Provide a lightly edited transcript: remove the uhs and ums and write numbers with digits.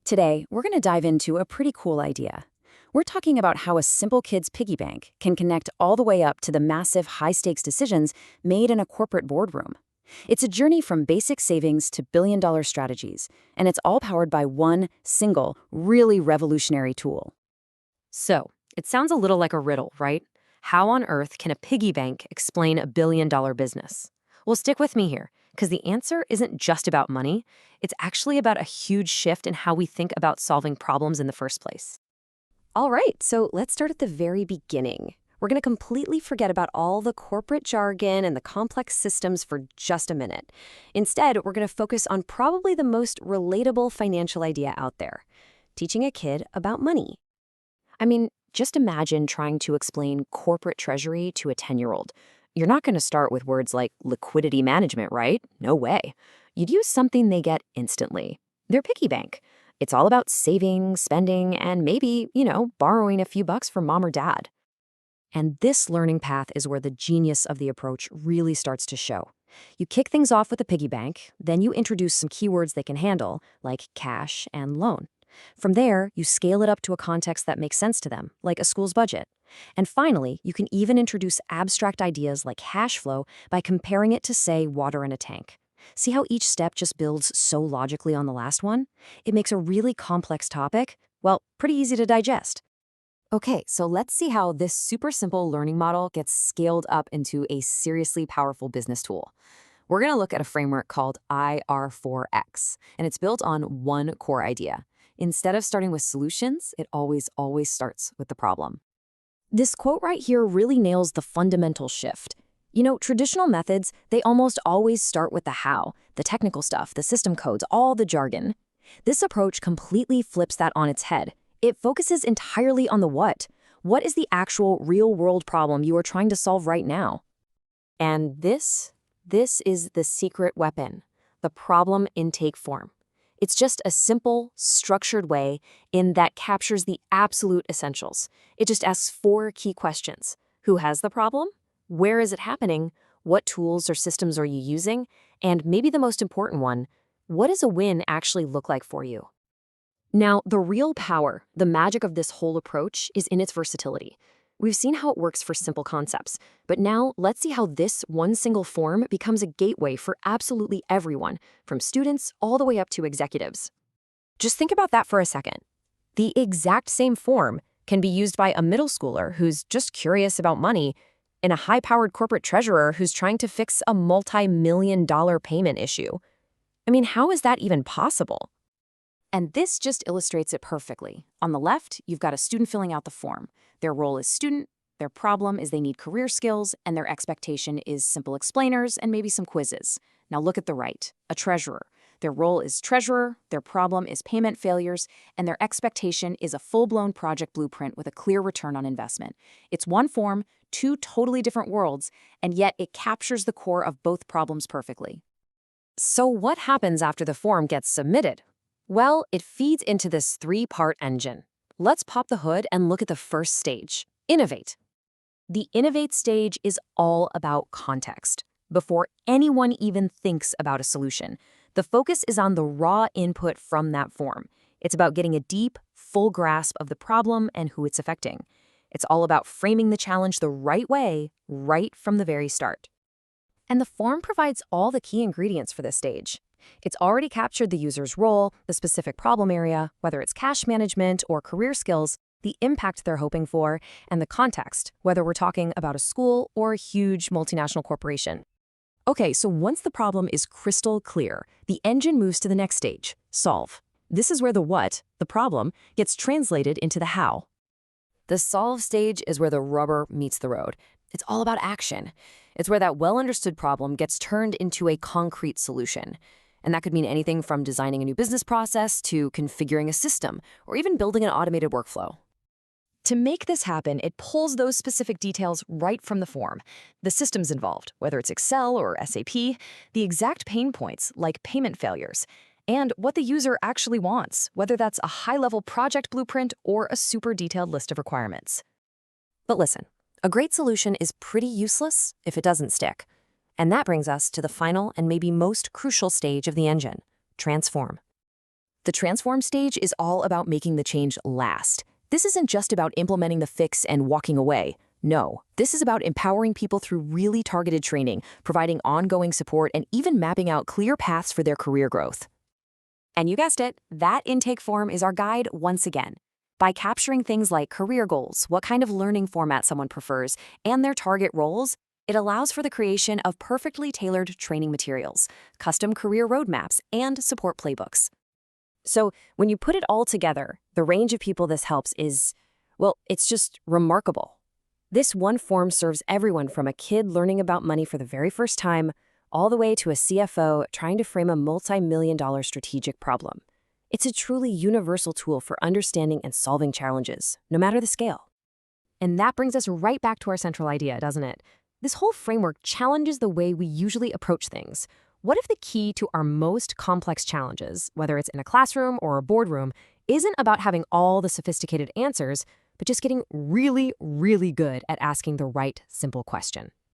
Today, we're going to dive into a pretty cool idea. We're talking about how a simple kid's piggy bank can connect all the way up to the massive high-stakes decisions made in a corporate boardroom. It's a journey from basic savings to billion-dollar strategies, and it's all powered by one single, really revolutionary tool. So, it sounds a little like a riddle, right? How on earth can a piggy bank explain a billion-dollar business? Well, stick with me here, because the answer isn't just about money. It's actually about a huge shift in how we think about solving problems in the first place. All right, so let's start at the very beginning. We're going to completely forget about all the corporate jargon and the complex systems for just a minute. Instead, we're going to focus on probably the most relatable financial idea out there, teaching a kid about money. I mean, just imagine trying to explain corporate treasury to a 10-year-old. You're not going to start with words like liquidity management, right? No way. You'd use something they get instantly. Their piggy bank. It's all about saving, spending, and maybe, borrowing a few bucks from mom or dad. And this learning path is where the genius of the approach really starts to show. You kick things off with a piggy bank, then you introduce some keywords they can handle, like cash and loan. From there, you scale it up to a context that makes sense to them, like a school's budget. And finally, you can even introduce abstract ideas like cash flow by comparing it to, say, water in a tank. See how each step just builds so logically on the last one? It makes a really complex topic, well, pretty easy to digest. Okay, so let's see how this super simple learning model gets scaled up into a seriously powerful business tool. We're going to look at a framework called IR4X, and it's built on one core idea. Instead of starting with solutions, it always starts with the problem. This quote right here really nails the fundamental shift. Traditional methods, they almost always start with the how, the technical stuff, the system codes, all the jargon. This approach completely flips that on its head. It focuses entirely on the what. What is the actual real-world problem you are trying to solve right now? And this is the secret weapon, the problem intake form. It's just a simple, structured way that captures the absolute essentials. It just asks 4 key questions. Who has the problem? Where is it happening? What tools or systems are you using? And maybe the most important one, what does a win actually look like for you? Now, the real power, the magic of this whole approach is in its versatility. We've seen how it works for simple concepts, but now let's see how this one single form becomes a gateway for absolutely everyone, from students all the way up to executives. Just think about that for a second. The exact same form can be used by a middle schooler who's just curious about money and a high-powered corporate treasurer who's trying to fix a multi-million-dollar payment issue. I mean, how is that even possible? And this just illustrates it perfectly. On the left, you've got a student filling out the form. Their role is student, their problem is they need career skills, and their expectation is simple explainers and maybe some quizzes. Now look at the right, a treasurer. Their role is treasurer, their problem is payment failures, and their expectation is a full-blown project blueprint with a clear return on investment. It's one form, 2 totally different worlds, and yet it captures the core of both problems perfectly. So what happens after the form gets submitted? Well, it feeds into this 3-part engine. Let's pop the hood and look at the first stage, innovate. The innovate stage is all about context. Before anyone even thinks about a solution, the focus is on the raw input from that form. It's about getting a deep, full grasp of the problem and who it's affecting. It's all about framing the challenge the right way, right from the very start. And the form provides all the key ingredients for this stage. It's already captured the user's role, the specific problem area, whether it's cash management or career skills, the impact they're hoping for, and the context, whether we're talking about a school or a huge multinational corporation. Okay, so once the problem is crystal clear, the engine moves to the next stage, solve. This is where the what, the problem, gets translated into the how. The solve stage is where the rubber meets the road. It's all about action. It's where that well-understood problem gets turned into a concrete solution. And that could mean anything from designing a new business process to configuring a system or even building an automated workflow. To make this happen, it pulls those specific details right from the form. The systems involved, whether it's Excel or SAP, the exact pain points like payment failures, and what the user actually wants, whether that's a high-level project blueprint or a super detailed list of requirements. But listen, a great solution is pretty useless if it doesn't stick. And that brings us to the final and maybe most crucial stage of the engine, transform. The transform stage is all about making the change last. This isn't just about implementing the fix and walking away. No, this is about empowering people through really targeted training, providing ongoing support, and even mapping out clear paths for their career growth. And you guessed it, that intake form is our guide once again. By capturing things like career goals, what kind of learning format someone prefers, and their target roles, it allows for the creation of perfectly tailored training materials, custom career roadmaps, and support playbooks. So when you put it all together, the range of people this helps is, well, it's just remarkable. This one form serves everyone from a kid learning about money for the very first time, all the way to a CFO trying to frame a multi-million-dollar strategic problem. It's a truly universal tool for understanding and solving challenges, no matter the scale. And that brings us right back to our central idea, doesn't it? This whole framework challenges the way we usually approach things. What if the key to our most complex challenges, whether it's in a classroom or a boardroom, isn't about having all the sophisticated answers, but just getting really, really good at asking the right, simple question?